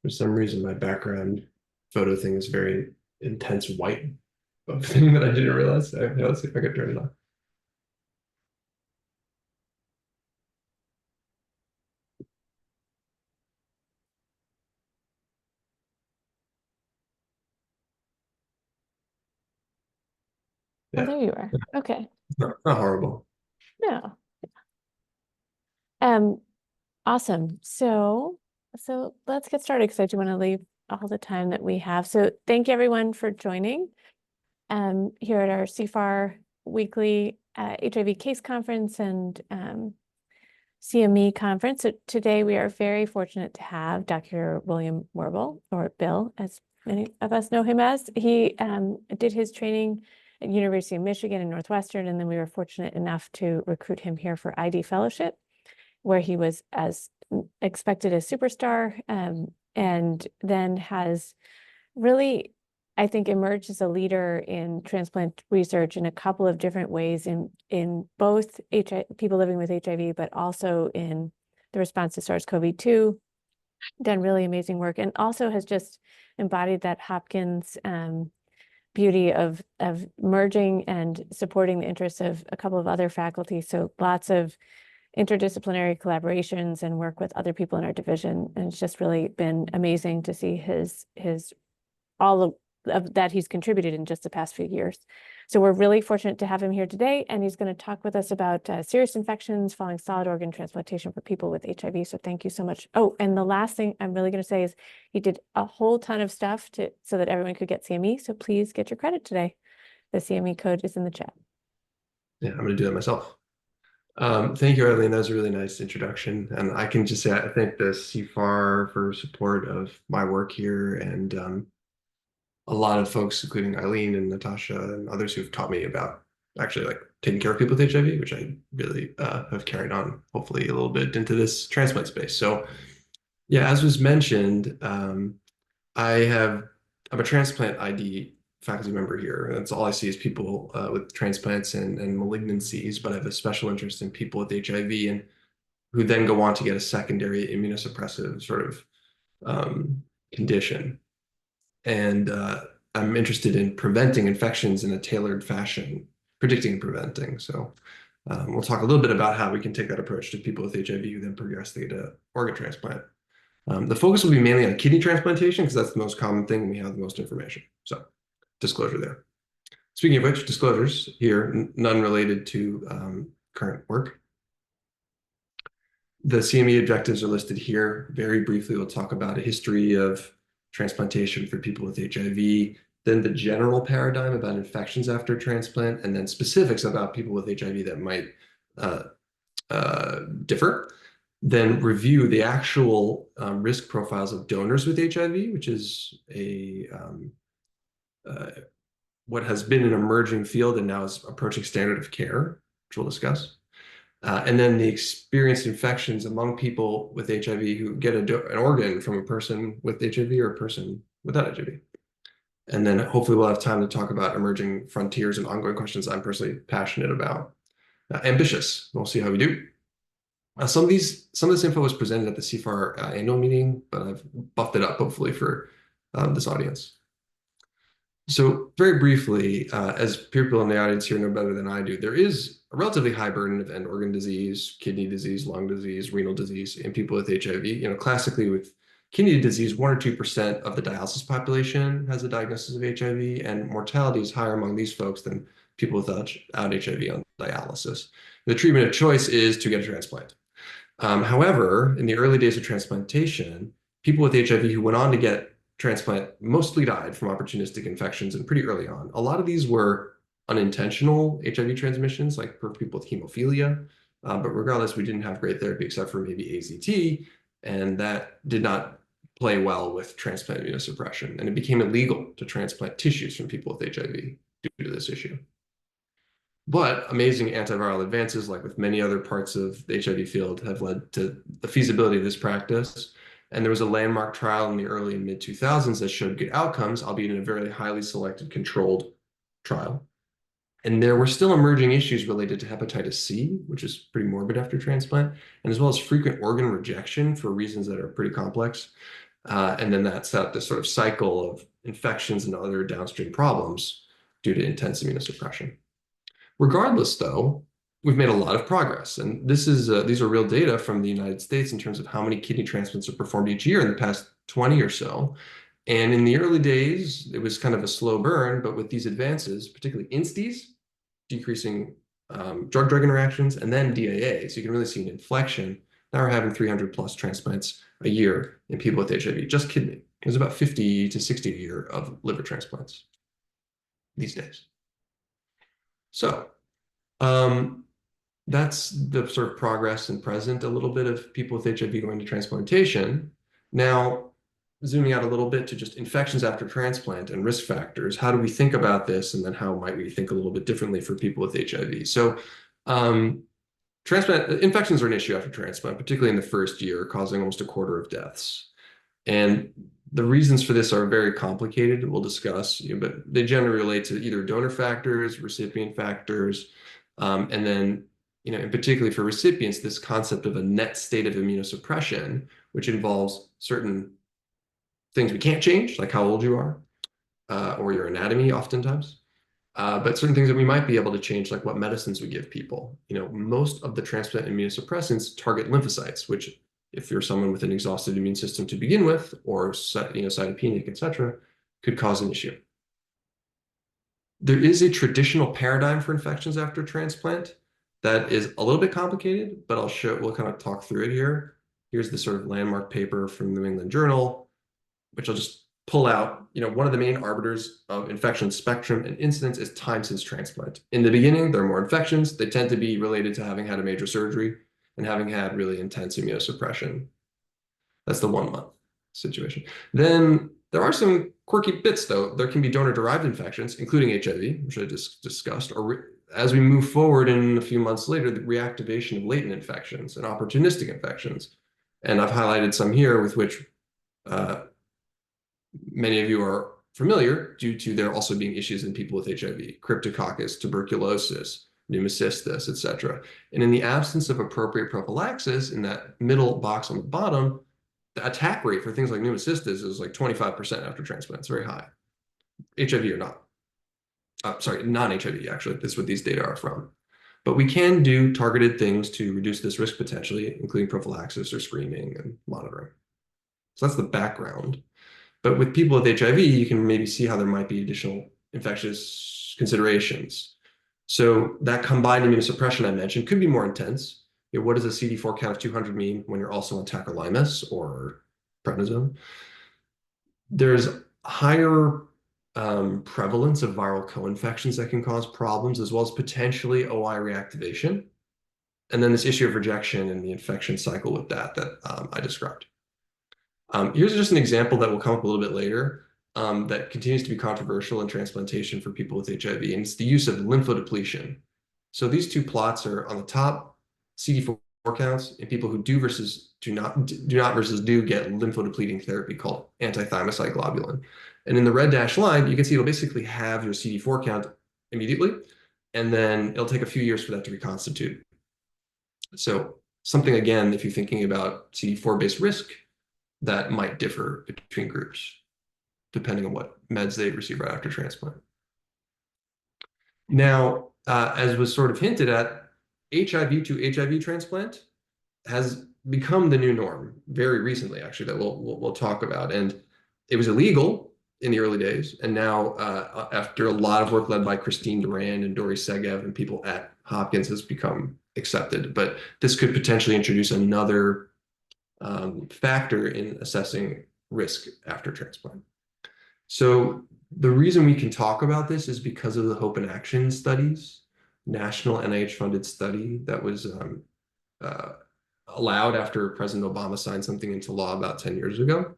For some reason, my background photo thing is very intense white thing that I didn't realize. Yeah, let's see if I can turn it on. Oh, Yeah, there you are. Okay. not horrible. No. Um, awesome. So let's get started because I do want to leave all the time that we have. So thank you everyone for joining here at our CFAR weekly HIV case conference and CME conference. So today we are very fortunate to have Dr. William Werbel, or Bill, as many of us know him as. He did his training at University of Michigan and Northwestern, and then we were fortunate enough to recruit him here for ID fellowship, where he was as expected a superstar, and then has really, I think, emerged as a leader in transplant research in a couple of different ways in both people living with HIV, but also in the response to SARS-CoV-2, done really amazing work, and also has just embodied that Hopkins beauty of merging and supporting the interests of a couple of other faculty. So lots of interdisciplinary collaborations and work with other people in our division. And it's just really been amazing to see his all of that he's contributed in just the past few years. So we're really fortunate to have him here today, and he's going to talk with us about serious infections following solid organ transplantation for people with HIV. So thank you so much. Oh, and the last thing I'm really going to say is he did a whole ton of stuff so that everyone could get CME. So please get your credit today. The CME code is in the chat. Yeah, I'm going to do that myself. Thank you, Eileen. That was a really nice introduction. And I can just say I thank the CFAR for support of my work here and a lot of folks, including Eileen and Natasha and others who've taught me about actually like taking care of people with HIV, which I really have carried on hopefully a little bit into this transplant space. So yeah, as was mentioned, I have I'm a transplant ID faculty member here. That's all I see is people with transplants and malignancies, but I have a special interest in people with HIV and who then go on to get a secondary immunosuppressive sort of condition. And I'm interested in preventing infections in a tailored fashion, predicting and preventing. So we'll talk a little bit about how we can take that approach to people with HIV who then progress to get an organ transplant. The focus will be mainly on kidney transplantation because that's the most common thing and we have the most information. So disclosure there. Speaking of which, disclosures here, none related to current work. The CME objectives are listed here. Very briefly, we'll talk about a history of transplantation for people with HIV, then the general paradigm about infections after transplant, and then specifics about people with HIV that might uh, differ. Then review the actual risk profiles of donors with HIV, which is uh, what has been an emerging field and now is approaching standard of care, which we'll discuss. And then the experienced infections among people with HIV who get an organ from a person with HIV or a person without HIV. And then hopefully we'll have time to talk about emerging frontiers and ongoing questions I'm personally passionate about. Ambitious. We'll see how we do. Some of this info was presented at the CFAR annual meeting, but I've buffed it up hopefully for this audience. So very briefly, as people in the audience here know better than I do, there is a relatively high burden of end organ disease, kidney disease, lung disease, renal disease in people with HIV. You know, classically with kidney disease, 1 or 2% of the dialysis population has a diagnosis of HIV, and mortality is higher among these folks than people without HIV on dialysis. The treatment of choice is to get a transplant. However, in the early days of transplantation, people with HIV who went on to get transplant mostly died from opportunistic infections and pretty early on. A lot of these were unintentional HIV transmissions, like for people with hemophilia. But regardless, we didn't have great therapy except for maybe AZT, and that did not play well with transplant immunosuppression. And it became illegal to transplant tissues from people with HIV due to this issue. But amazing antiviral advances, like with many other parts of the HIV field, have led to the feasibility of this practice. And there was a landmark trial in the early and mid 2000s that showed good outcomes, albeit in a very highly selected controlled trial. And there were still emerging issues related to hepatitis C, which is pretty morbid after transplant, and as well as frequent organ rejection for reasons that are pretty complex. And then that set up this sort of cycle of infections and other downstream problems due to intense immunosuppression. Regardless, though, we've made a lot of progress. And these are real data from the United States in terms of how many kidney transplants are performed each year in the past 20 or so. And in the early days, it was kind of a slow burn, but with these advances, particularly INSTIs, decreasing drug-drug interactions, and then DAA, so you can really see an inflection. Now we're having 300 plus transplants a year in people with HIV, just kidney. There's about 50 to 60 a year of liver transplants these days. So that's the sort of progress and present, a little bit of people with HIV going to transplantation. Now, zooming out a little bit to just infections after transplant and risk factors, how do we think about this? And then how might we think a little bit differently for people with HIV? So transplant infections are an issue after transplant, particularly in the first year, causing almost a quarter of deaths. And the reasons for this are very complicated, we'll discuss, but they generally relate to either donor factors, recipient factors, and then, in particularly for recipients, this concept of a net state of immunosuppression, which involves certain things we can't change, like how old you are, or your anatomy oftentimes, but certain things that we might be able to change, like what medicines we give people. Most of the transplant immunosuppressants target lymphocytes, which if you're someone with an exhausted immune system to begin with, or cytopenic, etc., could cause an issue. There is a traditional paradigm for infections after transplant that is a little bit complicated, but we'll kind of talk through it here. Here's the sort of landmark paper from the New England Journal, which I'll just pull out. One of the main arbiters of infection spectrum and incidence is time since transplant. In the beginning, there are more infections. They tend to be related to having had a major surgery and having had really intense immunosuppression. That's the 1 month situation. Then there are some quirky bits, though. There can be donor-derived infections, including HIV, which I just discussed, or as we move forward in a few months later, the reactivation of latent infections and opportunistic infections. And I've highlighted some here with which many of you are familiar due to there also being issues in people with HIV, cryptococcus, tuberculosis, pneumocystis, etc. And in the absence of appropriate prophylaxis, in that middle box on the bottom, the attack rate for things like pneumocystis is like 25% after transplant. It's very high. HIV or not. Sorry, non-HIV, actually. That's what these data are from. But we can do targeted things to reduce this risk potentially, including prophylaxis or screening and monitoring. So that's the background. But with people with HIV, you can maybe see how there might be additional infectious considerations. So that combined immunosuppression I mentioned could be more intense. What does a CD4 count of 200 mean when you're also on tacrolimus or prednisone? There's higher prevalence of viral co-infections that can cause problems, as well as potentially OI reactivation. And then this issue of rejection and the infection cycle with that I described. Here's just an example that will come up a little bit later that continues to be controversial in transplantation for people with HIV, and it's the use of lymphodepletion. So these two plots are on the top, CD4 counts in people who do versus do not versus do get lymphodepleting therapy called anti-thymocyte globulin. And in the red dashed line, you can see it'll basically have your CD4 count immediately, and then it'll take a few years for that to reconstitute. So something, again, if you're thinking about CD4-based risk, that might differ between groups, depending on what meds they receive right after transplant. Now, as was sort of hinted at, HIV to HIV transplant has become the new norm very recently, actually, that we'll talk about. And it was illegal in the early days. And now, after a lot of work led by Christine Durand and Dori Segev and people at Hopkins, has become accepted. But this could potentially introduce another factor in assessing risk after transplant. So the reason we can talk about this is because of the Hope and Action studies, national NIH-funded study that was allowed after President Obama signed something into law about 10 years ago.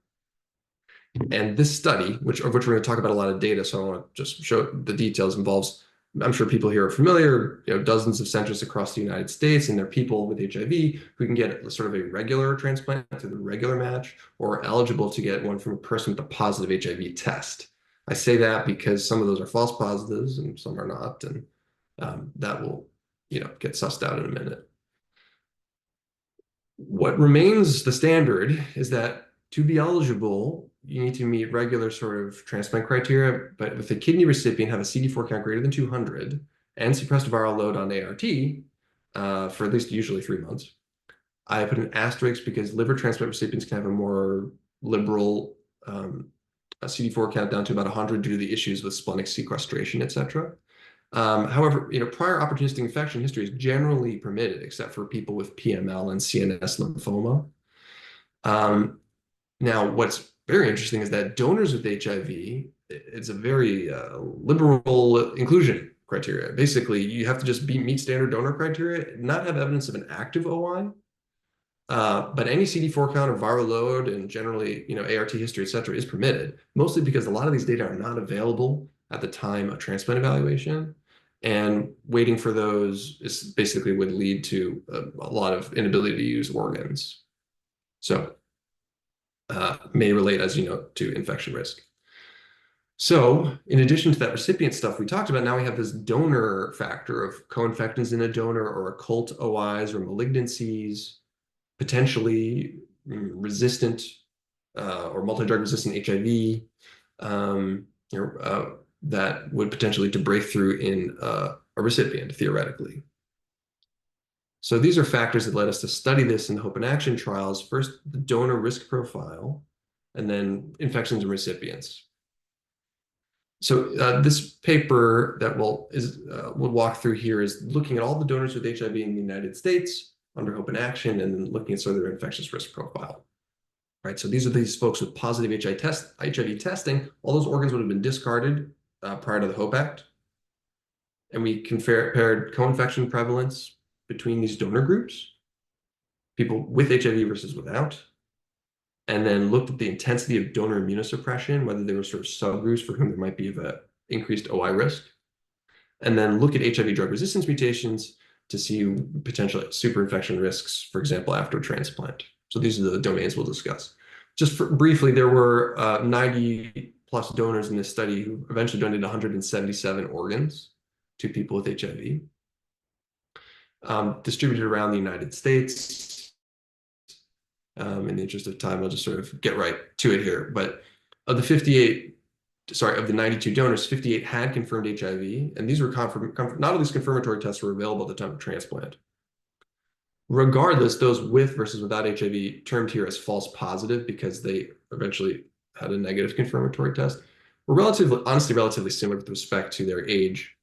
And this study, of which we're going to talk about a lot of data, so I want to just show the details, involves, I'm sure people here are familiar, dozens of centers across the United States, and they're people with HIV who can get sort of a regular transplant through the regular match, or eligible to get one from a person with a positive HIV test. I say that because some of those are false positives and some are not, and that will, get sussed out in a minute. What remains the standard is that To be eligible, you need to meet regular sort of transplant criteria, but with the kidney recipient have a CD4 count greater than 200 and suppressed viral load on ART for at least usually 3 months. I put an asterisk because liver transplant recipients can have a more liberal CD4 count down to about 100 due to the issues with splenic sequestration, etc. However, prior opportunistic infection history is generally permitted, except for people with PML and CNS lymphoma. Now, what's very interesting is that donors with HIV, it's a very liberal inclusion criteria. Basically, you have to just meet standard donor criteria, not have evidence of an active OI, but any CD4 count or viral load and generally, ART history, et cetera, is permitted, mostly because a lot of these data are not available at the time of transplant evaluation. And waiting for those is basically would lead to a lot of inability to use organs. So may relate, as you know, to infection risk. So in addition to that recipient stuff we talked about, now we have this donor factor of co-infectants in a donor or occult OIs or malignancies, potentially resistant or multi-drug resistant HIV, that would potentially lead to breakthrough in a recipient, theoretically. So these are factors that led us to study this in the Hope and Action trials. First, the donor risk profile, and then infections and recipients. So this paper that we'll walk through here is looking at all the donors with HIV in the United States under Hope and Action, and then looking at sort of their infectious risk profile. Right. So these are these folks with positive HIV testing. All those organs would have been discarded prior to the Hope Act. And we compared co-infection prevalence between these donor groups, people with HIV versus without, and then looked at the intensity of donor immunosuppression, whether there were sort of subgroups for whom there might be an increased OI risk, and then look at HIV drug resistance mutations to see potential superinfection risks, for example, after transplant. So these are the domains we'll discuss. Just briefly, there were 90 plus donors in this study who eventually donated 177 organs to people with HIV, distributed around the United States. In the interest of time, I'll just sort of get right to it here. But of the 92 donors, 58 had confirmed HIV, and these were not all these confirmatory tests were available at the time of transplant. Regardless, those with versus without HIV, termed here as false positive because they eventually had a negative confirmatory test, were honestly relatively similar with respect to their age,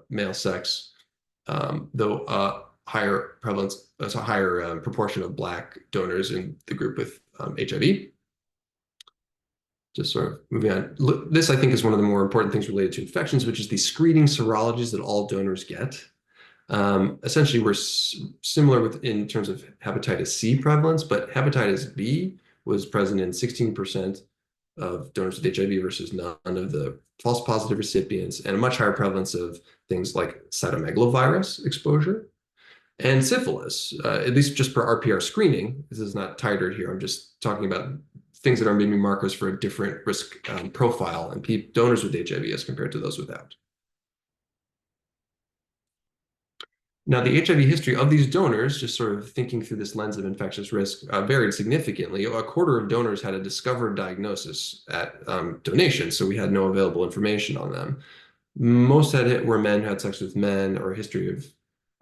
male sex, though higher prevalence, a higher proportion of Black donors in the group with HIV. Just sort of moving on. This, I think, is one of the more important things related to infections, which is the screening serologies that all donors get. Essentially, we're similar in terms of hepatitis C prevalence, but hepatitis B was present in 16% of donors with HIV versus none of the false positive recipients, and a much higher prevalence of things like cytomegalovirus exposure and syphilis, at least just per RPR screening. This is not titered here. I'm just talking about things that are maybe markers for a different risk profile in donors with HIV as compared to those without. Now, the HIV history of these donors, just sort of thinking through this lens of infectious risk, varied significantly. A quarter of donors had a discovered diagnosis at donation, so we had no available information on them. Most were men who had sex with men or a history of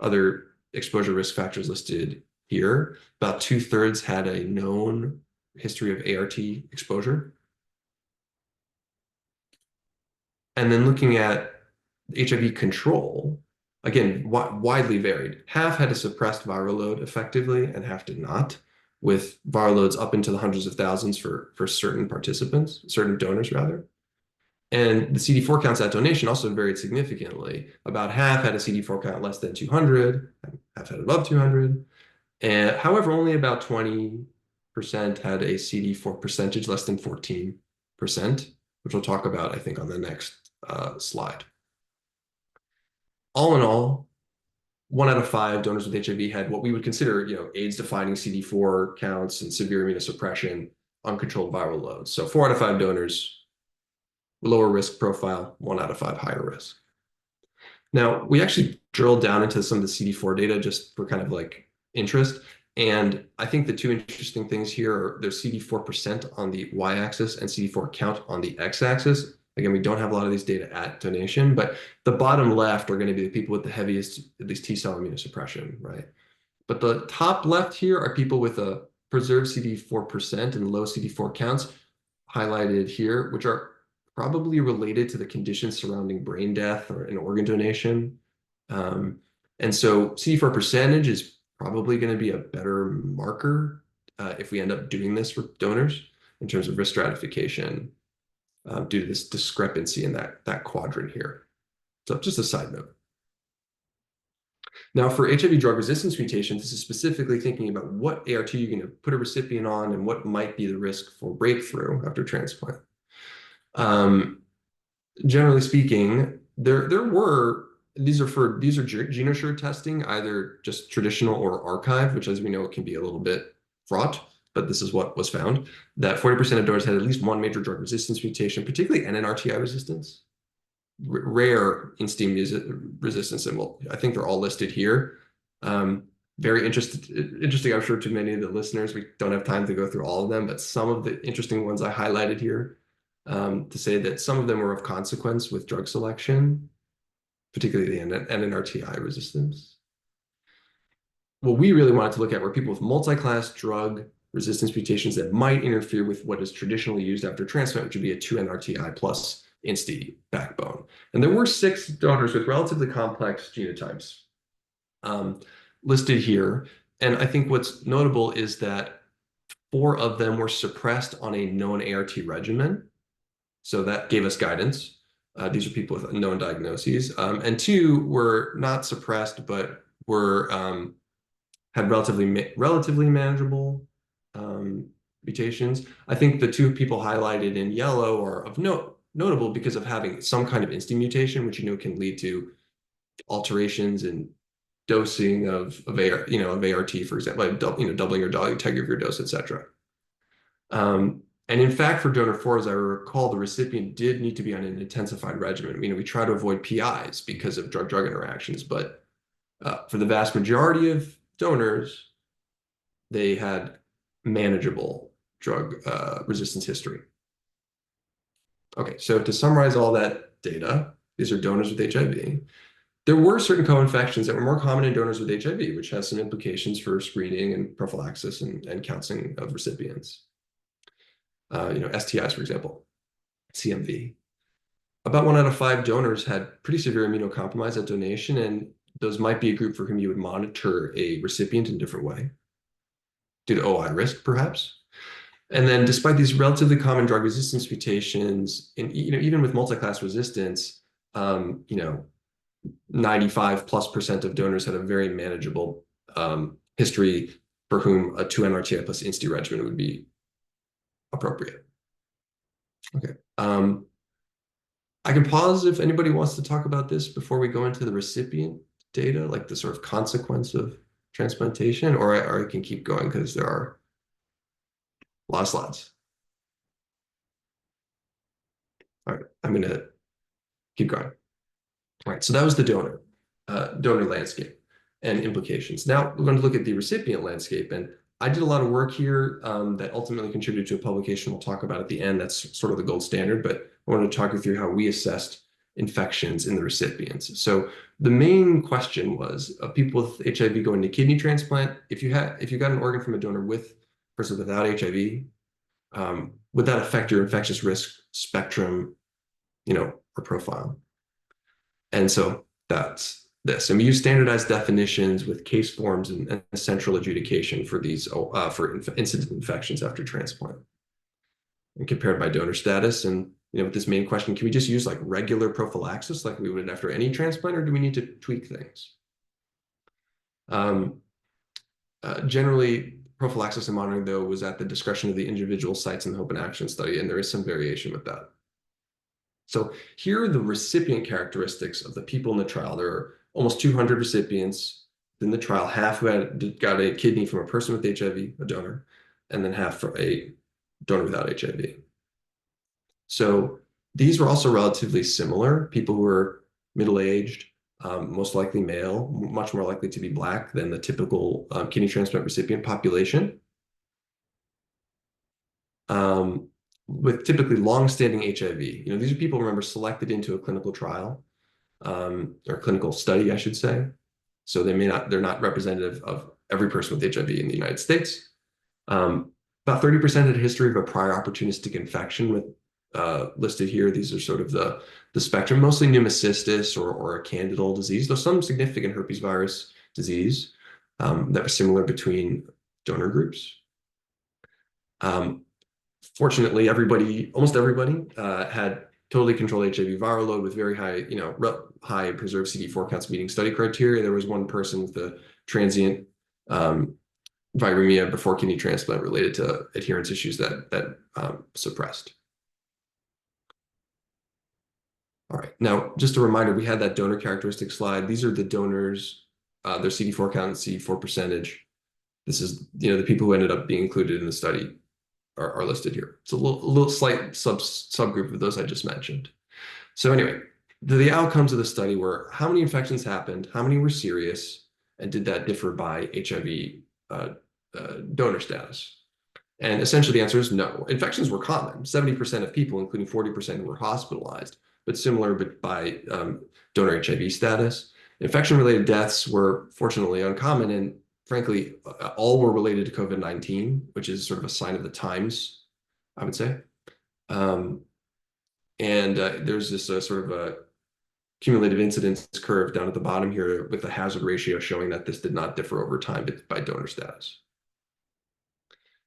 other exposure risk factors listed here. About 2/3 had a known history of ART exposure. And then looking at HIV control, again, widely varied. Half had a suppressed viral load effectively, and half did not, with viral loads up into the hundreds of thousands for certain participants, certain donors rather. And the CD4 counts at donation also varied significantly. About half had a CD4 count less than 200, half had above 200. And however, only about 20% had a CD4 percentage less than 14%, which we'll talk about, I think, on the next slide. All in all, 1 out of 5 donors with HIV had what we would consider, AIDS-defining CD4 counts and severe immunosuppression, uncontrolled viral loads. So 4 out of 5 donors, lower risk profile, 1 out of 5 higher risk. Now, we actually drilled down into some of the CD4 data just for kind of like interest. And I think the two interesting things here are there's CD4% on the y-axis and CD4 count on the x-axis. Again, we don't have a lot of these data at donation, but the bottom left are going to be the people with the heaviest, at least T-cell immunosuppression, right? But the top left here are people with a preserved CD4% and low CD4 counts highlighted here, which are probably related to the conditions surrounding brain death or an organ donation. And so CD4 percentage is probably going to be a better marker if we end up doing this for donors in terms of risk stratification due to this discrepancy in that quadrant here. So just a side note. Now, for HIV drug resistance mutations, this is specifically thinking about what ART you're going to put a recipient on and what might be the risk for breakthrough after transplant. Generally speaking, these are GenoSure testing, either just traditional or archive, which, as we know, can be a little bit fraught, but this is what was found, that 40% of donors had at least one major drug resistance mutation, particularly NNRTI resistance, rare in-stem resistance, and I think they're all listed here. Very interesting, I'm sure, to many of the listeners. We don't have time to go through all of them, but some of the interesting ones I highlighted here to say that some of them were of consequence with drug selection, particularly the NNRTI resistance. What we really wanted to look at were people with multi-class drug resistance mutations that might interfere with what is traditionally used after transplant, which would be a 2-NRTI plus INSTI backbone. And there were 6 donors with relatively complex genotypes listed here. And I think what's notable is that 4 of them were suppressed on a known ART regimen. So that gave us guidance. These are people with known diagnoses. And 2 were not suppressed, but had relatively manageable mutations. I think the 2 people highlighted in yellow are of notable because of having some kind of INSTI mutation, which can lead to alterations in dosing of ART, for example, like doubling or tagging of your dose, etc. And in fact, for donor 4, as I recall, the recipient did need to be on an intensified regimen. We try to avoid PIs because of drug-drug interactions, but for the vast majority of donors, they had manageable drug resistance history. Okay, so to summarize all that data, these are donors with HIV. There were certain co-infections that were more common in donors with HIV, which has some implications for screening and prophylaxis and counseling of recipients. STIs, for example, CMV. About 1 out of 5 donors had pretty severe immunocompromise at donation, and those might be a group for whom you would monitor a recipient in a different way, due to OI risk, perhaps. And then despite these relatively common drug resistance mutations, and even with multi-class resistance, 95+% of donors had a very manageable history for whom a 2-NRTI plus INSTI regimen would be appropriate. Okay. I can pause if anybody wants to talk about this before we go into the recipient data, like the sort of consequence of transplantation, or I can keep going because there are a lot of slides. All right, I'm going to keep going. All right, so that was the donor landscape and implications. Now we're going to look at the recipient landscape, and I did a lot of work here that ultimately contributed to a publication we'll talk about at the end. That's sort of the gold standard, but I wanted to talk you through how we assessed infections in the recipients. So the main question was people with HIV going to kidney transplant. If you got an organ from a donor versus without HIV, would that affect your infectious risk spectrum, or profile? And so that's this. And we use standardized definitions with case forms and central adjudication for these for incident infections after transplant, and compared by donor status. And with this main question, can we just use like regular prophylaxis like we would after any transplant, or do we need to tweak things? Generally, prophylaxis and monitoring, though, was at the discretion of the individual sites in the Hope and Action study, and there is some variation with that. So here are the recipient characteristics of the people in the trial. There are almost 200 recipients in the trial, half who got a kidney from a person with HIV, a donor, and then half for a donor without HIV. So these were also relatively similar. People who were middle-aged, most likely male, much more likely to be Black than the typical kidney transplant recipient population, with typically long-standing HIV. These are people, remember, selected into a clinical trial, or clinical study, I should say. So they're not representative of every person with HIV in the United States. About 30% had a history of a prior opportunistic infection with listed here. These are sort of the spectrum, mostly pneumocystis or a candidal disease, though some significant herpes virus disease that was similar between donor groups. Fortunately, almost everybody had totally controlled HIV viral load with very high, high preserved CD4 counts meeting study criteria. There was one person with a transient viremia before kidney transplant related to adherence issues that suppressed. All right, now just a reminder, we had that donor characteristic slide. These are the donors, their CD4 count and CD4 percentage. This is, the people who ended up being included in the study are listed here. It's a little slight subgroup of those I just mentioned. So anyway, the outcomes of the study were how many infections happened, how many were serious, and did that differ by HIV donor status? And essentially the answer is no. Infections were common. 70% of people, including 40%, were hospitalized, but similar by donor HIV status. Infection-related deaths were fortunately uncommon, and frankly, all were related to COVID-19, which is sort of a sign of the times, I would say. There's this sort of a cumulative incidence curve down at the bottom here with the hazard ratio showing that this did not differ over time by donor status.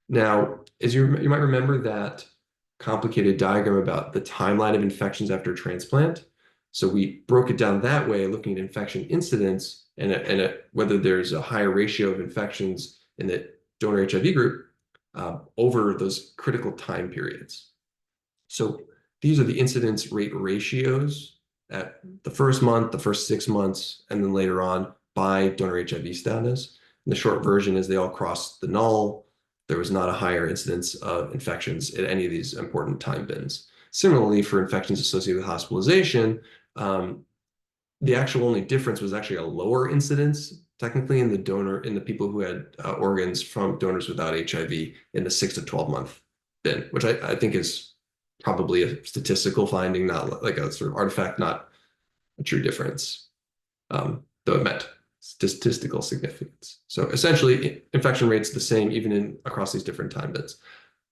Now, as you might remember that complicated diagram about the timeline of infections after transplant. So we broke it down that way, looking at infection incidence and whether there's a higher ratio of infections in the donor HIV group over those critical time periods. So these are the incidence rate ratios at the first month, the first 6 months, and then later on by donor HIV status. And the short version is they all crossed the null. There was not a higher incidence of infections at any of these important time bins. Similarly, for infections associated with hospitalization, the actual only difference was actually a lower incidence, technically, in the people who had organs from donors without HIV in the 6 to 12 month bin, which I think is probably a statistical finding, not like a sort of artifact, not a true difference, though it met statistical significance. So essentially, infection rates the same even across these different time bits.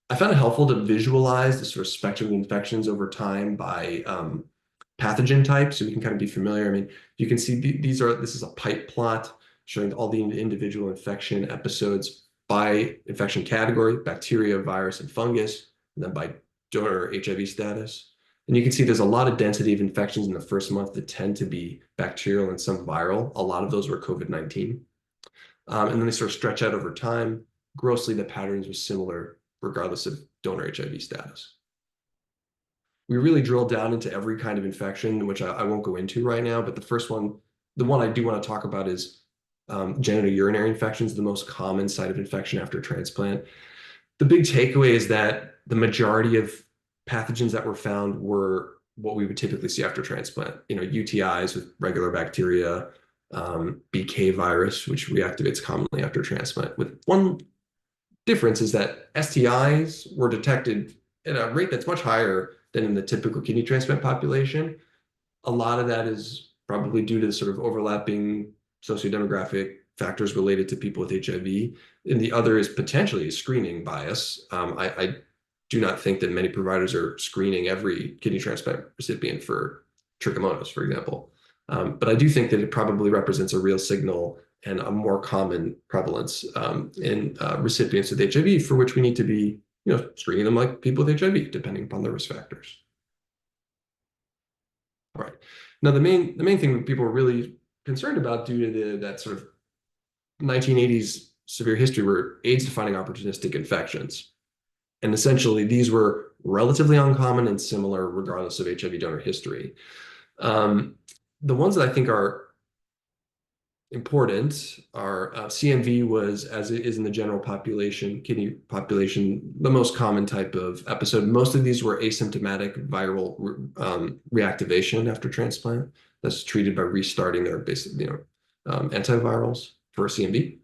I found it helpful to visualize the sort of spectrum of infections over time by pathogen type, so we can kind of be familiar. I mean, you can see this is a pipe plot showing all the individual infection episodes by infection category, bacteria, virus, and fungus, and then by donor HIV status. And you can see there's a lot of density of infections in the first month that tend to be bacterial and some viral. A lot of those were COVID-19. And then they sort of stretch out over time. Grossly, the patterns were similar regardless of donor HIV status. We really drilled down into every kind of infection, which I won't go into right now, but the one I do want to talk about is genitourinary infections, the most common site of infection after transplant. The big takeaway is that the majority of pathogens that were found were what we would typically see after transplant. UTIs with regular bacteria, BK virus, which reactivates commonly after transplant. With one difference is that STIs were detected at a rate that's much higher than in the typical kidney transplant population. A lot of that is probably due to the sort of overlapping sociodemographic factors related to people with HIV. And the other is potentially a screening bias. I do not think that many providers are screening every kidney transplant recipient for trichomonas, for example. But I do think that it probably represents a real signal and a more common prevalence in recipients with HIV, for which we need to be screening them like people with HIV, depending upon their risk factors. All right. Now, the main thing that people were really concerned about due to that sort of 1980s severe history were AIDS-defining opportunistic infections. And essentially, these were relatively uncommon and similar regardless of HIV donor history. The ones that I think are important are CMV was, as it is in the general population, kidney population, the most common type of episode. Most of these were asymptomatic viral reactivation after transplant. that's treated by restarting their basic, antivirals for CMV.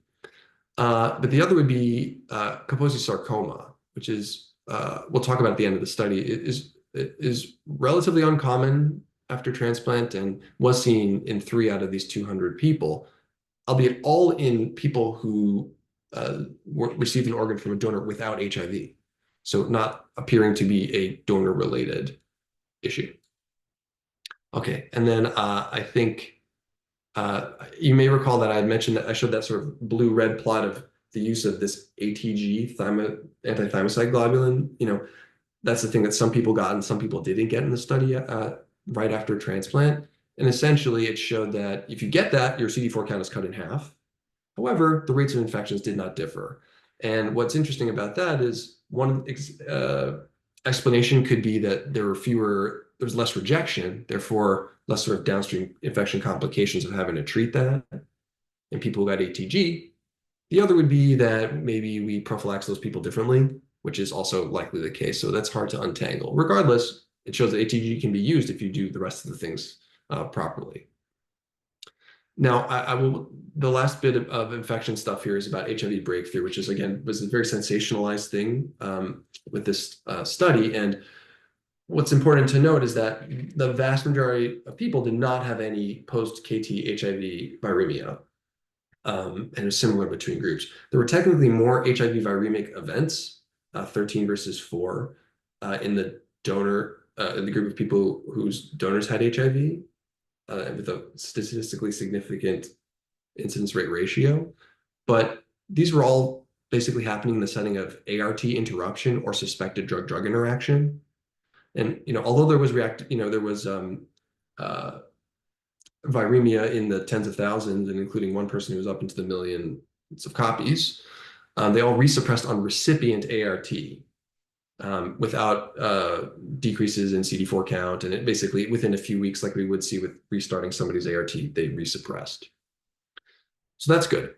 But the other would be Kaposi sarcoma, which is we'll talk about at the end of the study. It is relatively uncommon after transplant and was seen in 3 out of these 200 people, albeit all in people who received an organ from a donor without HIV. So not appearing to be a donor-related issue. Okay, and then I think you may recall that I had mentioned that I showed that sort of blue-red plot of the use of this ATG, anti-thymocyte globulin. That's the thing that some people got and some people didn't get in the study right after transplant. And essentially, it showed that if you get that, your CD4 count is cut in half. However, the rates of infections did not differ. And what's interesting about that is one explanation could be that there was less rejection, therefore less sort of downstream infection complications of having to treat that in people who got ATG. The other would be that maybe we prophylax those people differently, which is also likely the case. So that's hard to untangle. Regardless, it shows that ATG can be used if you do the rest of the things properly. Now, the last bit of infection stuff here is about HIV breakthrough, which is, again, was a very sensationalized thing with this study. And what's important to note is that the vast majority of people did not have any post-KT HIV viremia. And it was similar between groups. There were technically more HIV viremic events, 13 versus 4, in the group of people whose donors had HIV, with a statistically significant incidence rate ratio. But these were all basically happening in the setting of ART interruption or suspected drug-drug interaction. And although there was viremia in the tens of thousands, and including one person who was up into the millions of copies, they all resuppressed on recipient ART without decreases in CD4 count. And it basically, within a few weeks, like we would see with restarting somebody's ART, they resuppressed. So that's good.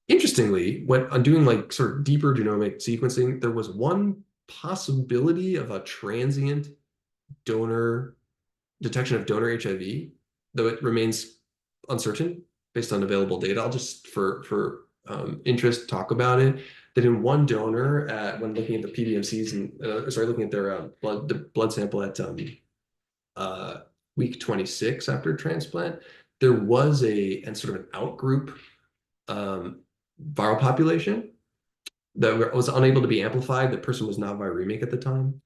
Interestingly, when I'm doing like sort of deeper genomic sequencing, there was one possibility of a transient detection of donor HIV, though it remains uncertain based on available data. I'll just, for interest, talk about it. That in one donor, when looking at the PBMCs and looking at their blood sample at week 26 after transplant, there was and sort of an outgroup viral population that was unable to be amplified. The person was not viremic at the time.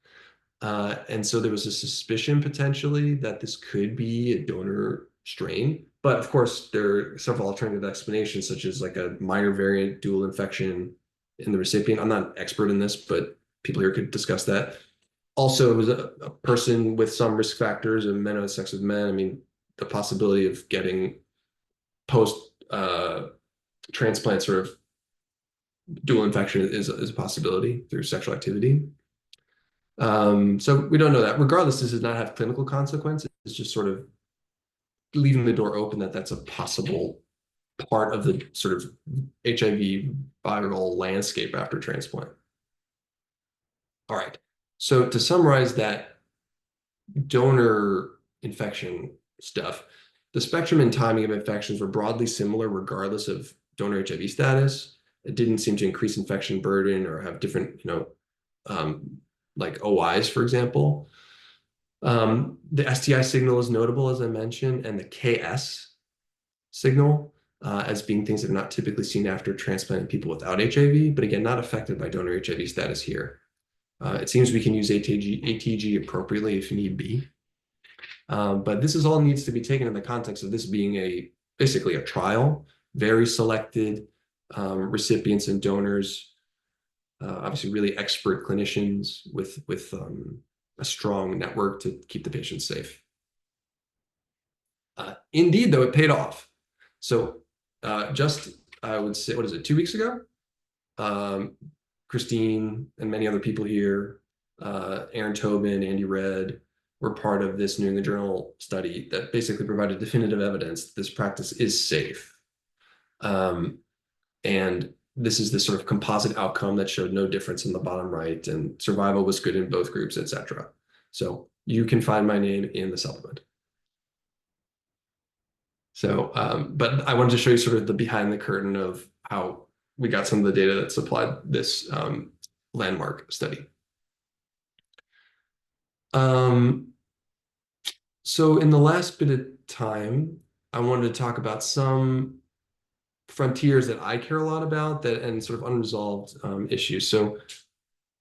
And so there was a suspicion potentially that this could be a donor strain. But of course, there are several alternative explanations, such as like a minor variant dual infection in the recipient. I'm not an expert in this, but people here could discuss that. Also, it was a person with some risk factors, and men who had sex with men. I mean, the possibility of getting post transplant sort of dual infection is a possibility through sexual activity. So we don't know that. Regardless, this does not have clinical consequences. It's just sort of leaving the door open that that's a possible part of the sort of HIV viral landscape after transplant. All right. So to summarize that donor infection stuff, the spectrum and timing of infections were broadly similar regardless of donor HIV status. It didn't seem to increase infection burden or have different, like OIs, for example. The STI signal is notable, as I mentioned, and the KS signal as being things that are not typically seen after transplant in people without HIV, but again, not affected by donor HIV status here. It seems we can use ATG appropriately if need be. But this all needs to be taken in the context of this being basically a trial, very selected recipients and donors, obviously really expert clinicians with a strong network to keep the patients safe. Indeed, though, it paid off. So I would say, 2 weeks ago? Christine and many other people here, Aaron Tobin, Andy Red, were part of this New England Journal study that basically provided definitive evidence that this practice is safe. And this is this sort of composite outcome that showed no difference in the bottom right, and survival was good in both groups, etc. So you can find my name in the supplement. So, but I wanted to show you sort of the behind the curtain of how we got some of the data that supplied this landmark study. Um, so in the last bit of time, I wanted to talk about some frontiers that I care a lot about that and sort of unresolved issues. So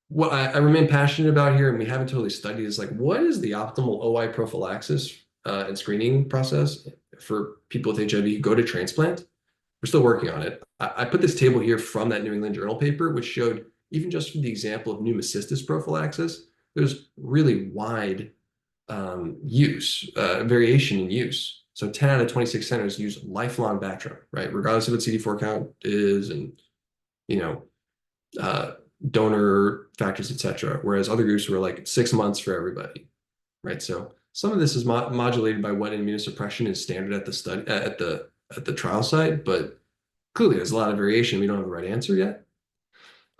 what I remain passionate about here, and we haven't totally studied, is like what is the optimal OI prophylaxis and screening process for people with HIV who go to transplant? We're still working on it. I put this table here from that New England Journal paper, which showed even just for the example of pneumocystis prophylaxis, there's really wide use, variation in use. So 10 out of 26 centers use lifelong Bactrim, right? Regardless of what CD4 count is and, you know, uh, donor factors, et cetera. Whereas other groups were like 6 months for everybody, right? So some of this is modulated by what immunosuppression is standard at the study at the trial site, but clearly there's a lot of variation. We don't have the right answer yet.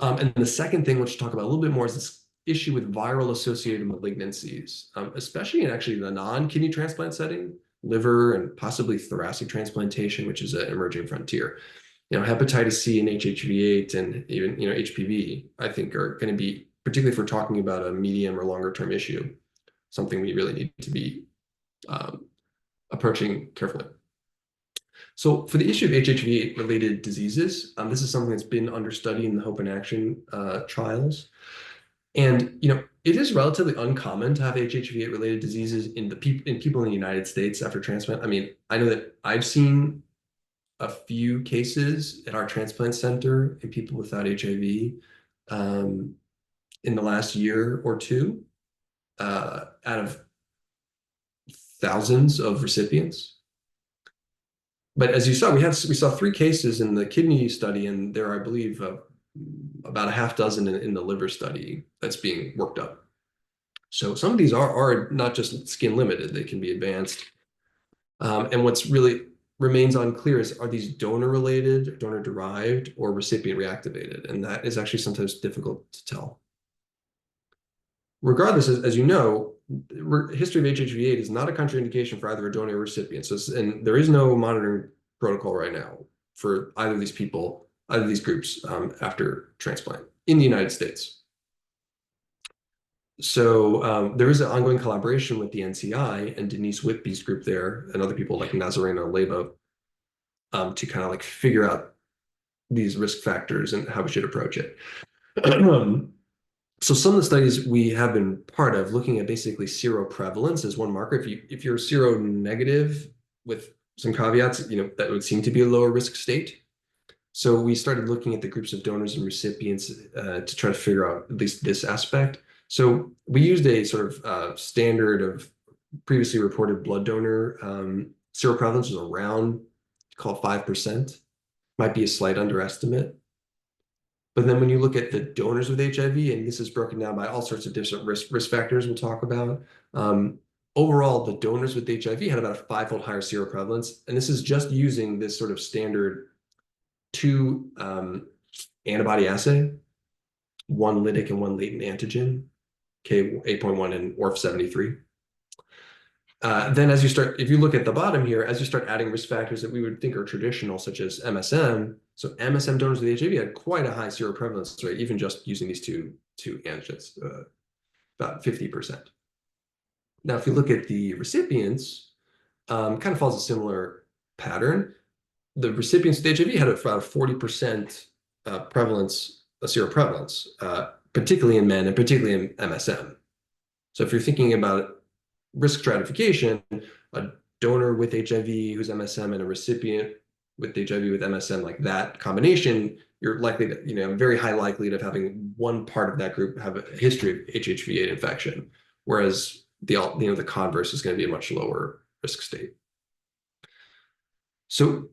And the second thing, which we'll talk about a little bit more, is this issue with viral associated malignancies, especially in actually the non-kidney transplant setting, liver and possibly thoracic transplantation, which is an emerging frontier. Hepatitis C and HHV8 and even, HPV, I think are going to be, particularly if we're talking about a medium or longer term issue, something we really need to be approaching carefully. So for the issue of HHV-related diseases, this is something that's been under study in the Hope and Action trials. And it is relatively uncommon to have HHV-related diseases in people in the United States after transplant. I mean, I know that I've seen a few cases at our transplant center in people without HIV in the last year or two out of thousands of recipients. But as you saw, we saw 3 cases in the kidney study, and there are, I believe, about a half dozen in the liver study that's being worked up. So some of these are not just skin limited; they can be advanced. And what's really remains unclear is, are these donor related, donor derived, or recipient reactivated? And that is actually sometimes difficult to tell. Regardless, as you know, history of HHV8 is not a contraindication for either a donor or recipient. So, and there is no monitoring protocol right now for either of these people, either of these groups after transplant in the United States. So there is an ongoing collaboration with the NCI and Denise Whitby's group there and other people like Nazarena Lebo to kind of like figure out these risk factors and how we should approach it. So some of the studies we have been part of looking at basically seroprevalence as one marker. If you're seronegative with some caveats, that would seem to be a lower risk state. So we started looking at the groups of donors and recipients to try to figure out at least this aspect. So we used a sort of standard of previously reported blood donor seroprevalence was around, call it 5%, might be a slight underestimate. But then when you look at the donors with HIV, and this is broken down by all sorts of different risk factors we'll talk about, overall, the donors with HIV had about a 5-fold higher seroprevalence. And this is just using this sort of standard 2 antibody assay, 1 lytic and 1 latent antigen, K8.1 and ORF73. Then if you look at the bottom here, as you start adding risk factors that we would think are traditional, such as MSM, so MSM donors with HIV had quite a high seroprevalence rate, even just using these two antigens, about 50%. Now, if you look at the recipients, kind of follows a similar pattern. The recipients with HIV had about a 40% seroprevalence, particularly in men and particularly in MSM. So if you're thinking about risk stratification, a donor with HIV who's MSM and a recipient with HIV with MSM, like that combination, you're likely to, very high likelihood of having one part of that group have a history of HHV8 infection, whereas the converse is going to be a much lower risk state. So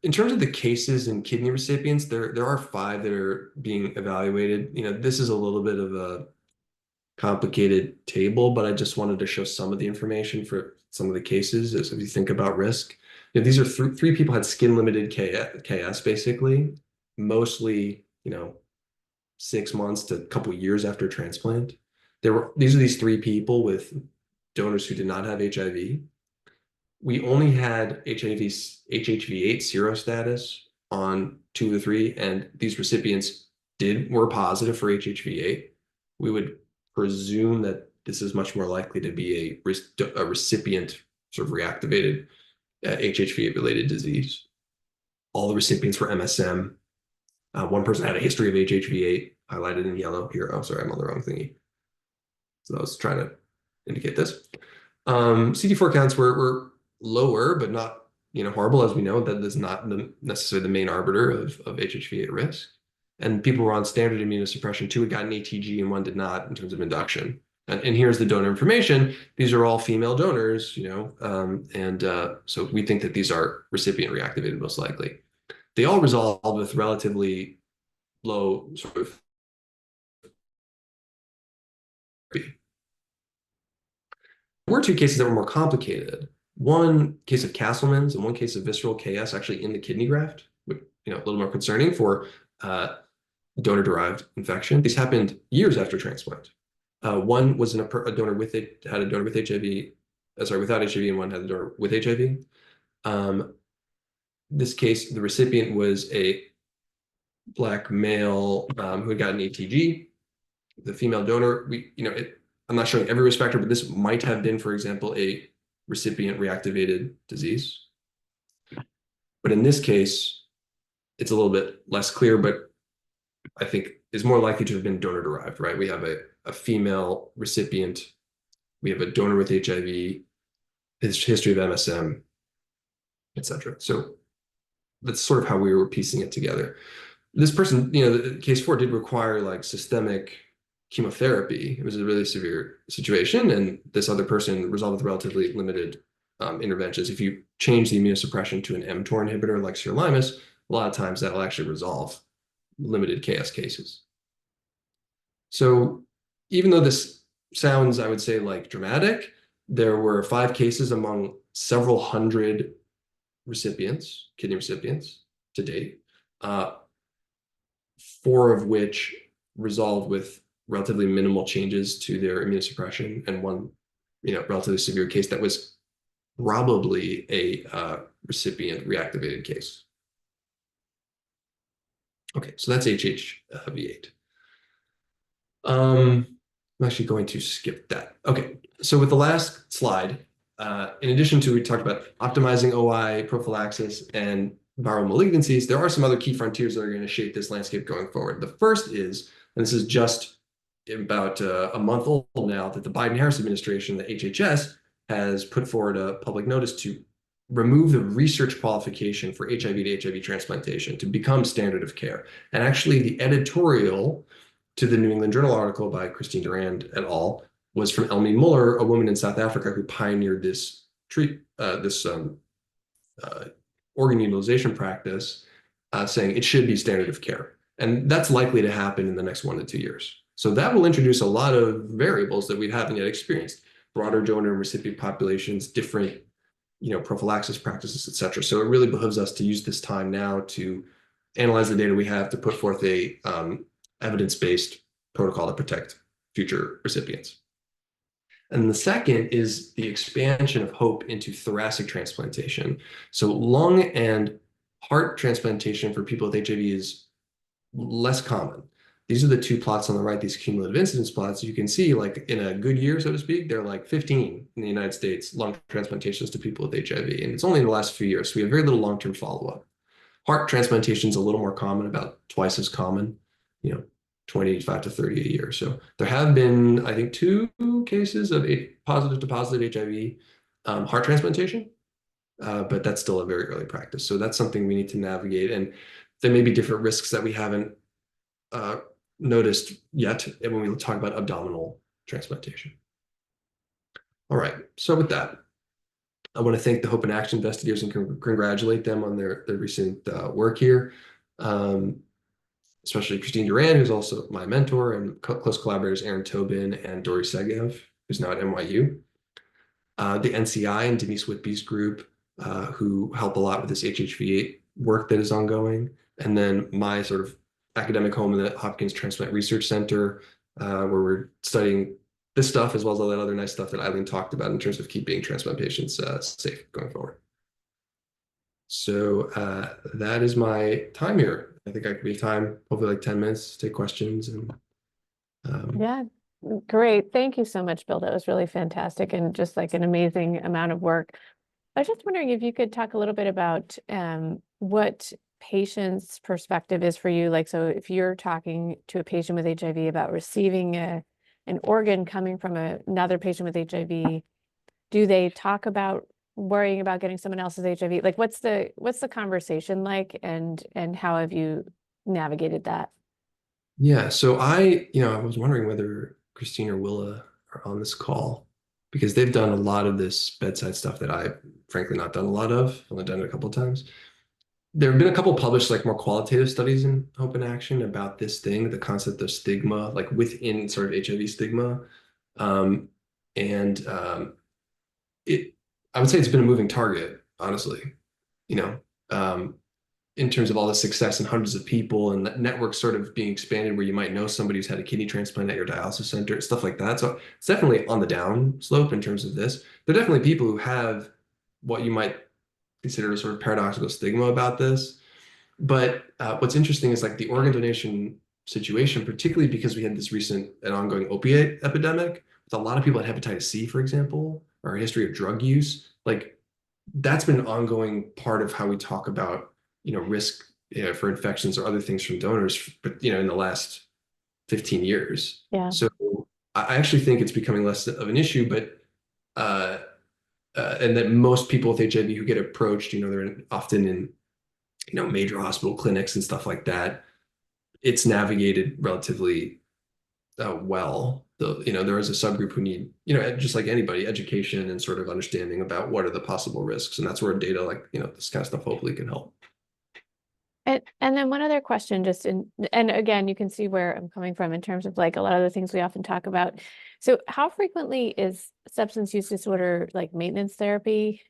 in terms of the cases in kidney recipients, there are 5 that are being evaluated. This is a little bit of a complicated table, but I just wanted to show some of the information for some of the cases as you think about risk. These are 3 people had skin limited KS basically, mostly 6 months to a couple years after transplant. These are these 3 people with donors who did not have HIV. we only had HHV8 serostatus on 2 of the 3, and these recipients were positive for HHV8. We would presume that this is much more likely to be a recipient sort of reactivated HHV8 related disease. All the recipients were MSM. One person had a history of HHV8 highlighted in yellow here. Oh, sorry, I'm on the wrong thingy. So I was trying to indicate this. CD4 counts were lower, but not horrible, as we know. That is not necessarily the main arbiter of HHV8 risk. And people were on standard immunosuppression. 2 had gotten ATG and 1 did not in terms of induction. And here's the donor information. These are all female donors, so we think that these are recipient reactivated most likely. They all resolved with relatively low sort of therapy. There were 2 cases that were more complicated. One case of Castleman's and one case of visceral KS actually in the kidney graft, which, a little more concerning for donor-derived infection. These happened years after transplant. One was a donor with HIV, without HIV, and one had a donor with HIV. This case, the recipient was a Black male who had gotten ATG. The female donor, I'm not showing every risk factor, but this might have been, for example, a recipient reactivated disease. But in this case, it's a little bit less clear, but I think is more likely to have been donor derived, right? We have a female recipient, we have a donor with HIV, his history of MSM, etc. So that's sort of how we were piecing it together. This person, the case 4 did require like systemic chemotherapy. It was a really severe situation, and this other person resolved with relatively limited interventions. If you change the immunosuppression to an mTOR inhibitor like sirolimus, a lot of times that'll actually resolve limited KS cases. So even though this sounds, I would say, like dramatic, there were 5 cases among several hundred kidney recipients to date, 4 of which resolved with relatively minimal changes to their immunosuppression, and one, relatively severe case that was probably a recipient reactivated case. Okay, so that's HHV8. I'm actually going to skip that. Okay, so with the last slide, in addition to we talked about optimizing OI, prophylaxis, and viral malignancies, there are some other key frontiers that are going to shape this landscape going forward. The first is, and this is just about a month old now, that the Biden-Harris administration, the HHS, has put forward a public notice to remove the research qualification for HIV to HIV transplantation to become standard of care. And actually, the editorial to the New England Journal article by Christine Durand et al. Was from Elmi Muller, a woman in South Africa who pioneered this organ utilization practice, saying it should be standard of care. And that's likely to happen in the next 1 to 2 years. So that will introduce a lot of variables that we haven't yet experienced: broader donor and recipient populations, different prophylaxis practices, et cetera. So it really behooves us to use this time now to analyze the data we have to put forth a evidence-based protocol to protect future recipients. And the second is the expansion of hope into thoracic transplantation. So lung and heart transplantation for people with HIV is less common. These are the 2 plots on the right, these cumulative incidence plots. You can see, like, in a good year, so to speak, there are like 15 in the United States lung transplantations to people with HIV, and it's only in the last few years. So we have very little long-term follow-up. Heart transplantation is a little more common, about twice as common, 25 to 30 a year. So there have been, I think, 2 cases of positive to positive HIV heart transplantation, but that's still a very early practice. So that's something we need to navigate, and there may be different risks that we haven't noticed yet when we talk about abdominal transplantation. All right, so with that, I want to thank the Hope and Action investigators and congratulate them on their recent work here, especially Christine Durand, who's also my mentor, and close collaborators Aaron Tobin and Dori Segev, who's now at NYU. The NCI and Denise Whitby's group, who help a lot with this HHV8 work that is ongoing. And then my sort of academic home in the Hopkins Transplant Research Center, where we're studying this stuff as well as all that other nice stuff that Eileen talked about in terms of keeping transplant patients safe going forward. So that is my time here. I think we have time, hopefully like 10 minutes to take questions. And Yeah, great. Thank you so much, Bill. That was really fantastic and just like an amazing amount of work. I was just wondering if you could talk a little bit about what patient's perspective is for you. Like, so if you're talking to a patient with HIV about receiving an organ coming from another patient with HIV, do they talk about worrying about getting someone else's HIV? Like, what's the conversation like, and how have you navigated that? yeah, so I was wondering whether Christine or Willa are on this call because they've done a lot of this bedside stuff that I've frankly not done a lot of. I've only done it a couple of times. There have been a couple published like more qualitative studies in Open Action about this thing, the concept of stigma, like within sort of HIV stigma. Um, and it I would say it's been a moving target, honestly, you know, um, in terms of all the success and hundreds of people and networks sort of being expanded where you might know somebody who's had a kidney transplant at your dialysis center, stuff like that. So it's definitely on the down slope in terms of this. There are definitely people who have what you might consider a sort of paradoxical stigma about this. But what's interesting is like the organ donation situation, particularly because we had this recent and ongoing opiate epidemic with a lot of people had hepatitis C, for example, or a history of drug use. Like that's been an ongoing part of how we talk about, risk for infections or other things from donors, but in the last 15 years. Yeah. So I actually think it's becoming less of an issue, but uh, and that most people with HIV who get approached, they're often in major hospital clinics and stuff like that. It's navigated relatively well. There is a subgroup who need, just like anybody, education and sort of understanding about what are the possible risks, and that's where data like this kind of stuff hopefully can help. And then one other question, just and again, you can see where I'm coming from in terms of like a lot of the things we often talk about. So how frequently is substance use disorder like maintenance therapy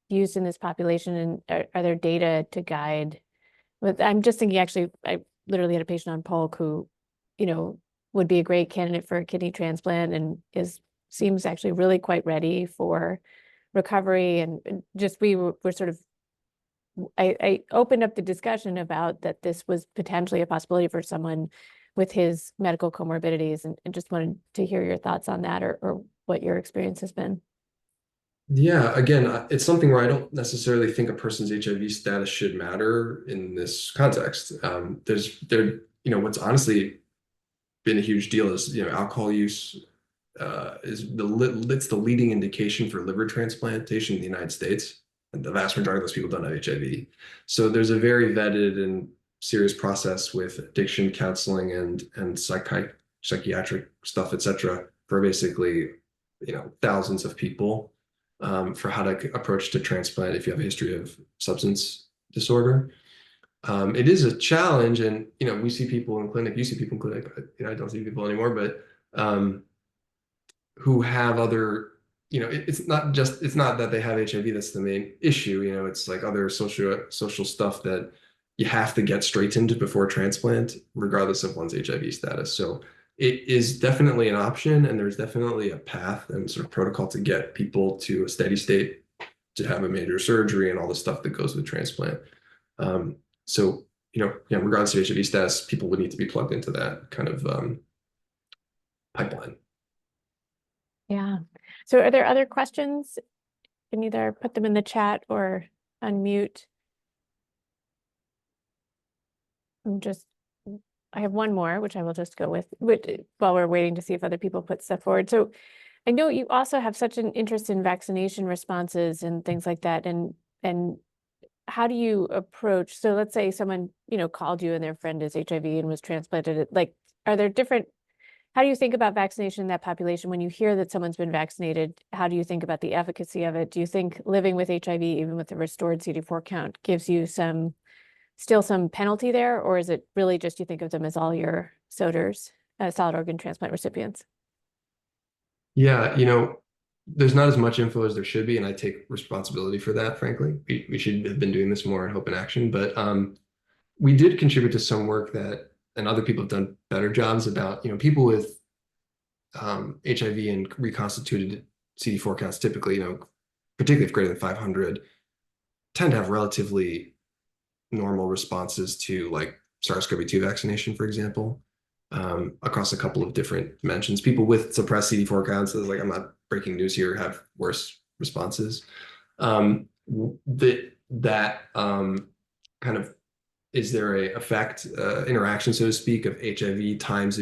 used in this population, and are there data to guide? But I'm just thinking, actually, I literally had a patient on Polk who, would be a great candidate for a kidney transplant and seems actually really quite ready for recovery. And just we're sort of I opened up the discussion about that this was potentially a possibility for someone with his medical comorbidities, and just wanted to hear your thoughts on that, or what your experience has been. Yeah, again, it's something where I don't necessarily think a person's HIV status should matter in this context. What's honestly been a huge deal is, alcohol use it's the leading indication for liver transplantation in the United States. And the vast majority of those people don't have HIV. So there's a very vetted and serious process with addiction counseling and psychiatric stuff, et cetera, for basically, thousands of people for how to approach to transplant if you have a history of substance disorder. It is a challenge, and we see people in clinic. You see people in clinic, but I don't see people anymore. But who have other, it's not that they have HIV that's the main issue. It's like other social stuff that you have to get straightened before transplant, regardless of one's HIV status. So it is definitely an option, and there's definitely a path and sort of protocol to get people to a steady state to have a major surgery and all the stuff that goes with transplant. So, regardless of HIV status, people would need to be plugged into that kind of pipeline. Yeah. So are there other questions? You can either put them in the chat or unmute. I have one more, which I will just go with while we're waiting to see if other people put stuff forward. So I know you also have such an interest in vaccination responses and things like that. And how do you approach, so let's say someone, called you and their friend is HIV and was transplanted, like, are there different, how do you think about vaccination in that population? When you hear that someone's been vaccinated, how do you think about the efficacy of it? Do you think living with HIV, even with the restored CD4 count, gives you still some penalty there? Or is it really just you think of them as all your SODers, solid organ transplant recipients? Yeah, there's not as much info as there should be, and I take responsibility for that, frankly. We should have been doing this more in Hope and Action, but we did contribute to some work that, and other people have done better jobs about, people with HIV and reconstituted CD4 counts typically, particularly if greater than 500, tend to have relatively normal responses to like SARS-CoV-2 vaccination, for example, across a couple of different dimensions. People with suppressed CD4 counts, like I'm not breaking news here, have worse responses. That kind of is there a effect interaction, so to speak, of HIV times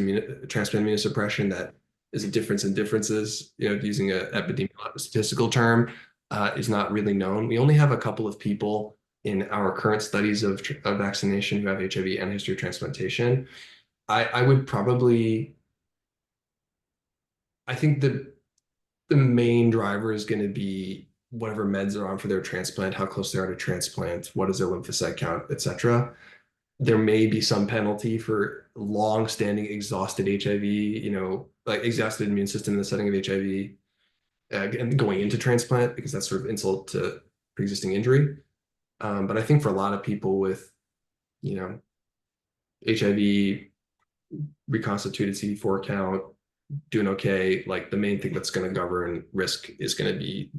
transplant immunosuppression that is a difference in differences, using a epidemiological statistical term, is not really known. We only have a couple of people in our current studies of vaccination who have HIV and history of transplantation. I would probably, I think the main driver is going to be whatever meds they're on for their transplant, how close they are to transplant, what is their lymphocyte count, etc. There may be some penalty for long-standing exhausted HIV, like exhausted immune system in the setting of HIV, and going into transplant, because that's sort of insult to pre-existing injury. But I think for a lot of people with, HIV, reconstituted CD4 count, doing okay, like the main thing that's going to govern risk is going to be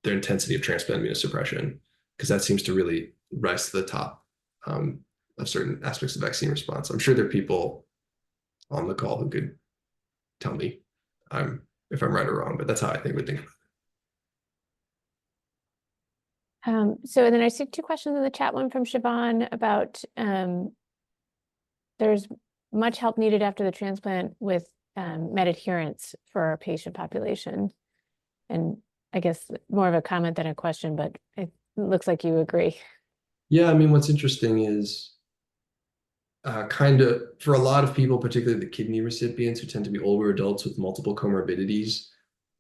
their intensity of transplant immunosuppression, because that seems to really rise to the top of certain aspects of vaccine response. I'm sure there are people on the call who could tell me if I'm right or wrong, but that's how I would think. So and then I see two questions in the chat, one from Siobhan about there's much help needed after the transplant with med adherence for our patient population. And I guess more of a comment than a question, but it looks like you agree. Yeah, I mean, what's interesting is kind of for a lot of people, particularly the kidney recipients who tend to be older adults with multiple comorbidities,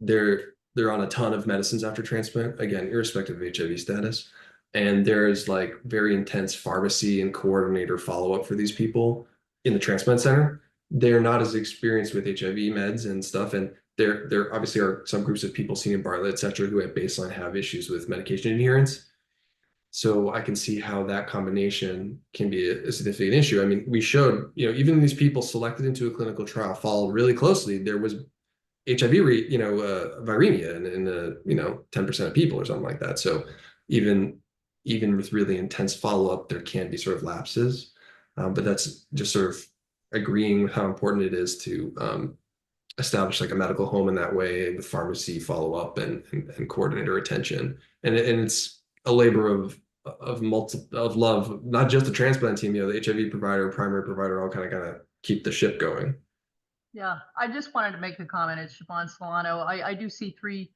they're on a ton of medicines after transplant, again, irrespective of HIV status. And there's like very intense pharmacy and coordinator follow-up for these people in the transplant center. They're not as experienced with HIV meds and stuff. And there obviously are some groups of people seen in Bartlett, et cetera, who at baseline have issues with medication adherence. So I can see how that combination can be a significant issue. I mean, we showed, even these people selected into a clinical trial followed really closely. There was HIV, viremia in the 10% of people or something like that. So even with really intense follow-up, there can be sort of lapses. But that's just sort of agreeing with how important it is to establish like a medical home in that way with pharmacy follow-up and coordinator attention. And it's a labor of love, not just the transplant team, the HIV provider, primary provider, all kind of keep the ship going. Yeah, I just wanted to make a comment. It's Siobhan Solano. I do see 3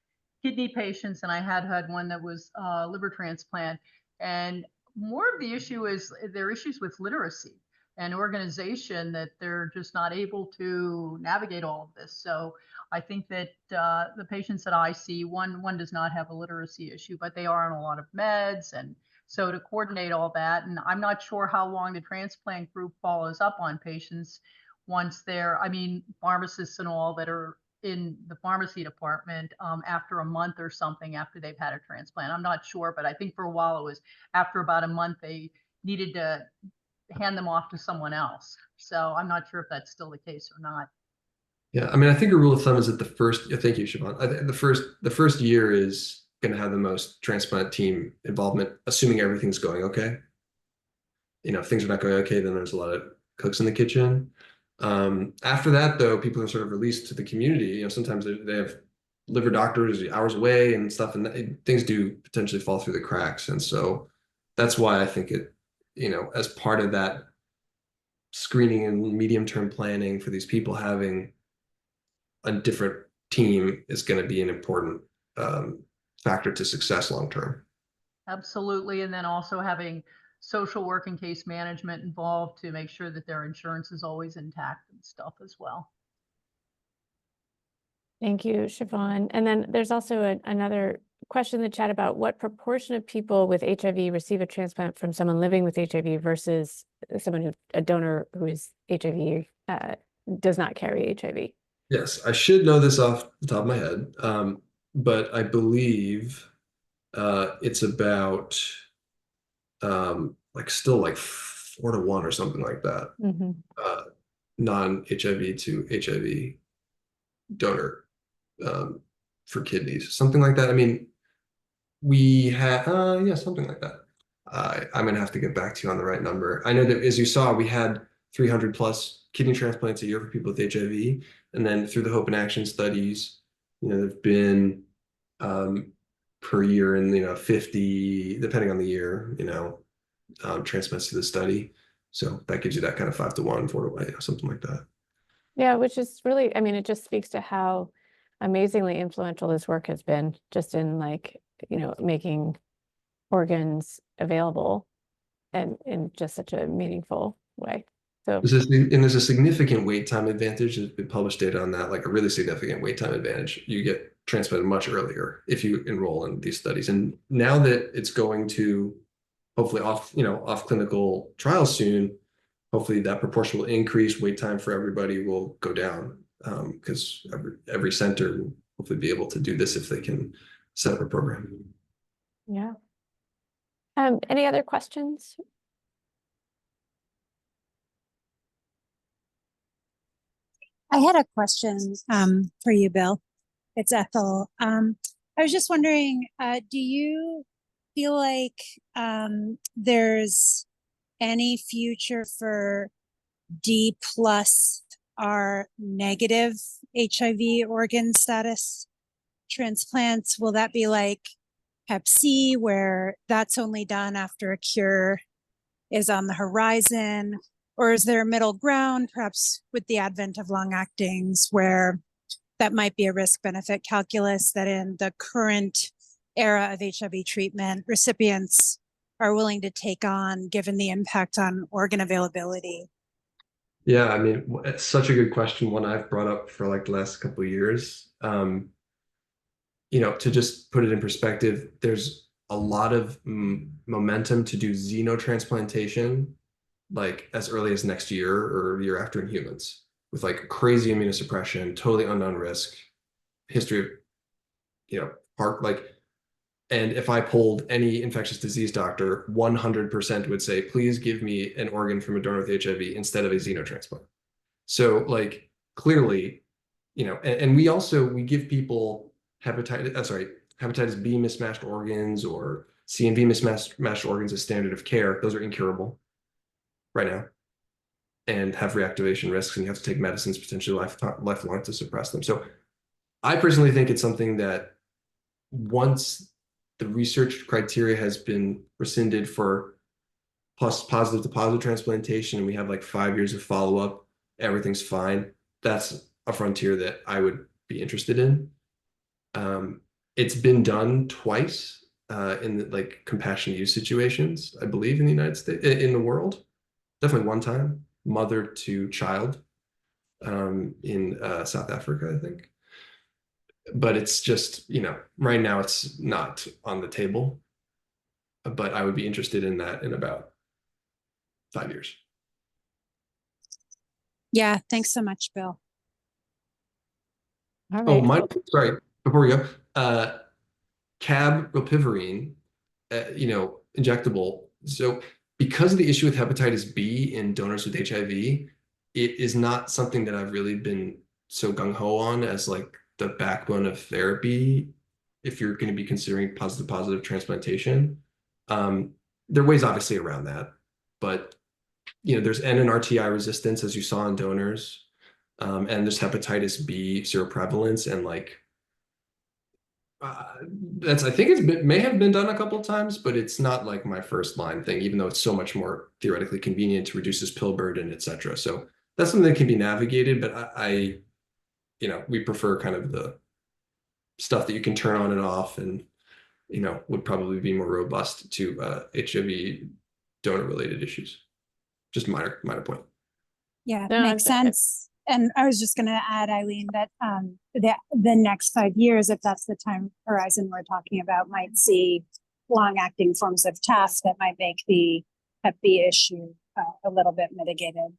kidney patients, and I had one that was liver transplant. And more of the issue is their issues with literacy and organization, that they're just not able to navigate all of this. So I think that the patients that I see, one does not have a literacy issue, but they are on a lot of meds. And so to coordinate all that, and I'm not sure how long the transplant group follows up on patients once they're, pharmacists and all that are in the pharmacy department after a month or something after they've had a transplant. I'm not sure, but I think for a while it was after about a month they needed to hand them off to someone else. So I'm not sure if that's still the case or not. Yeah, I mean, I think a rule of thumb is that thank you, Siobhan. The first year is going to have the most transplant team involvement, assuming everything's going okay. If things are not going okay, then there's a lot of cooks in the kitchen. After that, though, people are sort of released to the community. Sometimes they have liver doctors hours away and stuff, and things do potentially fall through the cracks. And so that's why I think as part of that screening and medium-term planning for these people, having a different team is going to be an important factor to success long term. Absolutely. And then also having social work and case management involved to make sure that their insurance is always intact and stuff as well. Thank you, Siobhan. And then there's also another question in the chat about what proportion of people with HIV receive a transplant from someone living with HIV versus a donor who is HIV, does not carry HIV. Yes, I should know this off the top of my head, but I believe it's about still like 4-to-1 or something like that. Mm-hmm. Non-HIV to HIV. donor for kidneys, something like that. I mean, we had, yeah, something like that. I'm gonna have to get back to you on the right number. I know that as you saw, we had 300 plus kidney transplants a year for people with HIV, and then through the Hope and Action studies, there've been per year, and 50, depending on the year, transplants to the study. So that gives you that kind of 5 to 1, 4 to 1, something like that. Yeah, which is really, I mean, it just speaks to how amazingly influential this work has been just in like, making organs available and in just such a meaningful way. So There's a significant wait time advantage. There's been published data on that, like a really significant wait time advantage. You get transplanted much earlier if you enroll in these studies. And now that it's going to hopefully off clinical trials soon, hopefully that proportion will increase. Wait time for everybody will go down because every center will hopefully be able to do this if they can set up a program. yeah. Any other questions? I had a question for you, Bill. It's Ethel. I was just wondering, do you feel like there's any future for D+ R negative HIV organ status transplants? Will that be like Hep C, where that's only done after a cure is on the horizon? Or is there a middle ground, perhaps with the advent of long actings, where that might be a risk benefit calculus that in the current era of HIV treatment, recipients are willing to take on given the impact on organ availability? Yeah, I mean, it's such a good question, one I've brought up for like the last couple of years. To just put it in perspective, there's a lot of momentum to do xenotransplantation like as early as next year or year after in humans with like crazy immunosuppression, totally unknown risk, history of, heart, like, and if I polled any infectious disease doctor, 100% would say, please give me an organ from a donor with HIV instead of a xenotransplant. So like clearly, and we give people hepatitis B mismatched organs or C and V mismatched organs as standard of care. Those are incurable right now and have reactivation risks, and you have to take medicines potentially lifelong to suppress them. So I personally think it's something that once the research criteria has been rescinded for positive to positive transplantation and we have like 5 years of follow-up, everything's fine. That's a frontier that I would be interested in. It's been done twice in like compassionate use situations, I believe, in the United States, in the world. Definitely one time, mother to child in South Africa, I think. But it's just, right now it's not on the table. But I would be interested in that in about 5 years. Yeah, thanks so much, Bill. All Oh, right. sorry, before we go, CAB rilpivirine, injectable. So because of the issue with hepatitis B in donors with HIV, it is not something that I've really been so gung-ho on as like the backbone of therapy if you're going to be considering positive transplantation. There are ways obviously around that, but there's N and RTI resistance as you saw in donors, and there's hepatitis B seroprevalence, and like I think may have been done a couple of times, but it's not like my first line thing, even though it's so much more theoretically convenient to reduce pill burden, etc. So that's something that can be navigated, but we prefer kind of the stuff that you can turn on and off and, would probably be more robust to HIV donor related issues. Just minor point. Yeah, No, makes sense. And I was just going to add, Eileen, that the next 5 years, if that's the time horizon we're talking about, might see long-acting forms of TAF that might make the Hep B issue a little bit mitigated.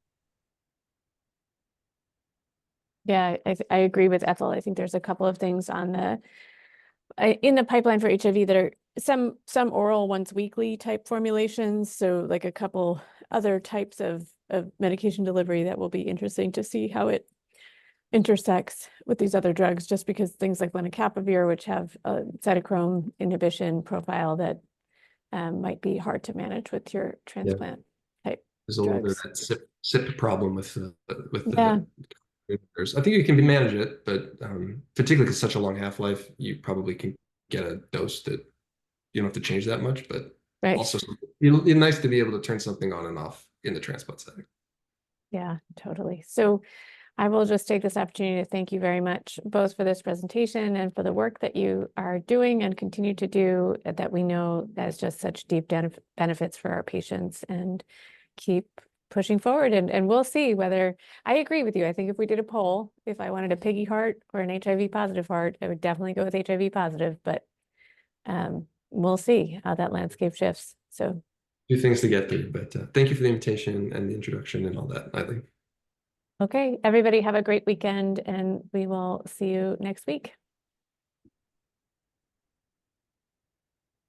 Yeah, I agree with Ethel. I think there's a couple of things in the pipeline for HIV that are some oral once weekly type formulations. So like a couple other types of medication delivery that will be interesting to see how it intersects with these other drugs, just because things like lenacapavir, which have a cytochrome inhibition profile that might be hard to manage with your transplant type There's a little bit of drugs. that SIP problem with Yeah. the I think you can manage it, but particularly because such a long half-life, you probably can get a dose that you don't have to change that much, but Right. also it's nice to be able to turn something on and off in the transplant setting. Yeah, totally. So I will just take this opportunity to thank you very much, both for this presentation and for the work that you are doing and continue to do, that we know has just such deep benefits for our patients, and keep pushing forward. And we'll see whether, I agree with you. I think if we did a poll, if I wanted a piggy heart or an HIV positive heart, I would definitely go with HIV positive, but we'll see how that landscape shifts. So Few things to get through, but thank you for the invitation and the introduction and all that, Eileen. okay, everybody have a great weekend, and we will see you next week.